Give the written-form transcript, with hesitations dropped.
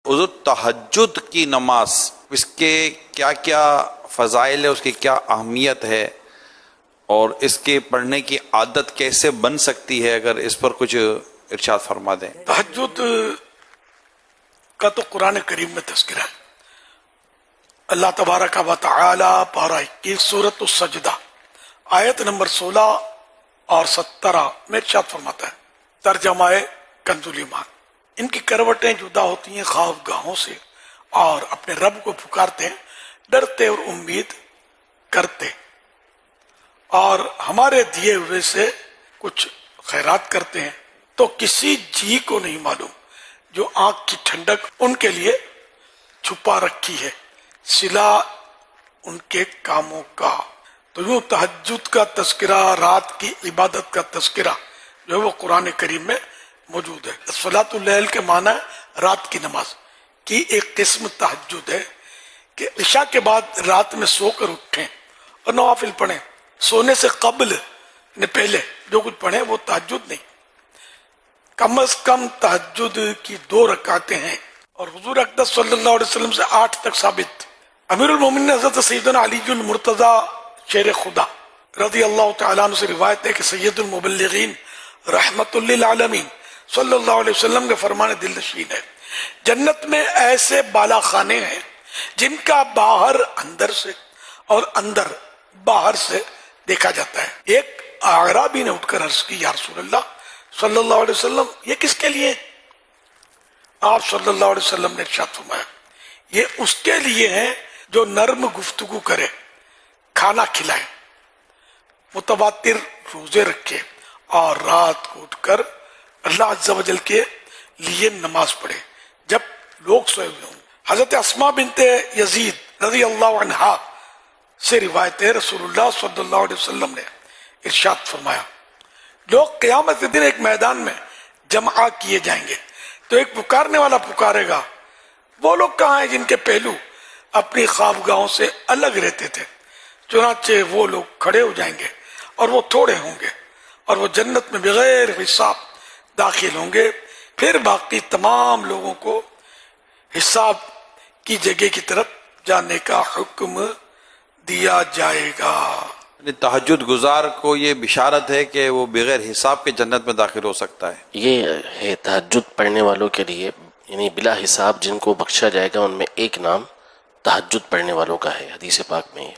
حضور تہجد کی نماز، اس کے کیا کیا فضائل ہے، اس کی کیا اہمیت ہے، اور اس کے پڑھنے کی عادت کیسے بن سکتی ہے، اگر اس پر کچھ ارشاد فرما دیں۔ تہجد کا تو قرآن کریم میں تذکرہ ہے۔ اللہ تبارک و تعالی پارہ 21 سورۃ السجدہ آیت نمبر 16 اور 17 میں ارشاد فرماتا ہے، ترجمہ کنز الایمان، ان کی کروٹیں جدا ہوتی ہیں خوابگاہوں سے اور اپنے رب کو پکارتے ہیں، ڈرتے اور امید کرتے، اور ہمارے دیے ہوئے سے کچھ خیرات کرتے ہیں، تو کسی جی کو نہیں معلوم جو آنکھ کی ٹھنڈک ان کے لیے چھپا رکھی ہے، صلہ ان کے کاموں کا۔ تو یوں تہجد کا تذکرہ، رات کی عبادت کا تذکرہ جو ہے وہ قرآن کریم میں موجود ہے۔ صلاۃ اللیل کے معنی ہے رات کی نماز کی ایک قسم تہجد ہے کہ عشاء کے بعد رات میں سو کر اٹھیں اور نوافل پڑھیں، سونے سے قبل نے پہلے جو کچھ پڑھیں وہ تہجد نہیں، کم از کم تہجد کی 2 رکعتیں ہیں، اور حضور اقدس صلی اللہ علیہ وسلم سے 8 تک ثابت۔ امیر المومنین حضرت سیدنا علی المرتضی شیر خدا رضی اللہ تعالیٰ عنہ سے روایت ہے کہ سید المبلغین رحمت للعالمین صلی اللہ علیہ وسلم کے فرمان دل نشین ہے، جنت میں ایسے بالا خانے ہیں جن کا باہر اندر سے اور اندر باہر سے دیکھا جاتا ہے۔ ایک اعرابی نے اٹھ کر عرض کی، یا رسول اللہ صلی اللہ علیہ وسلم یہ کس کے لیے؟ آپ صلی اللہ علیہ وسلم نے ارشاد فرمایا، یہ اس کے لیے ہیں جو نرم گفتگو کرے، کھانا کھلائے، متواتر روزے رکھے، اور رات کو اٹھ کر اللہ عز و جل کے لیے نماز پڑھے جب لوگ سوئے ہوئے ہوں۔ حضرت اسماء بنت یزید رضی اللہ عنہا سے روایت ہے، رسول اللہ صلی اللہ علیہ وسلم نے ارشاد فرمایا، لوگ قیامت کے دن ایک میدان میں جمع کیے جائیں گے، تو ایک پکارنے والا پکارے گا، وہ لوگ کہاں ہیں جن کے پہلو اپنی خوابگاہوں سے الگ رہتے تھے؟ چنانچہ وہ لوگ کھڑے ہو جائیں گے اور وہ تھوڑے ہوں گے، اور وہ جنت میں بغیر حساب داخل ہوں گے، پھر باقی تمام لوگوں کو حساب کی جگہ کی طرف جانے کا حکم دیا جائے گا۔ تہجد گزار کو یہ بشارت ہے کہ وہ بغیر حساب کے جنت میں داخل ہو سکتا ہے۔ یہ ہے تہجد پڑھنے والوں کے لیے، یعنی بلا حساب جن کو بخشا جائے گا، ان میں ایک نام تہجد پڑھنے والوں کا ہے، حدیث پاک میں ہے۔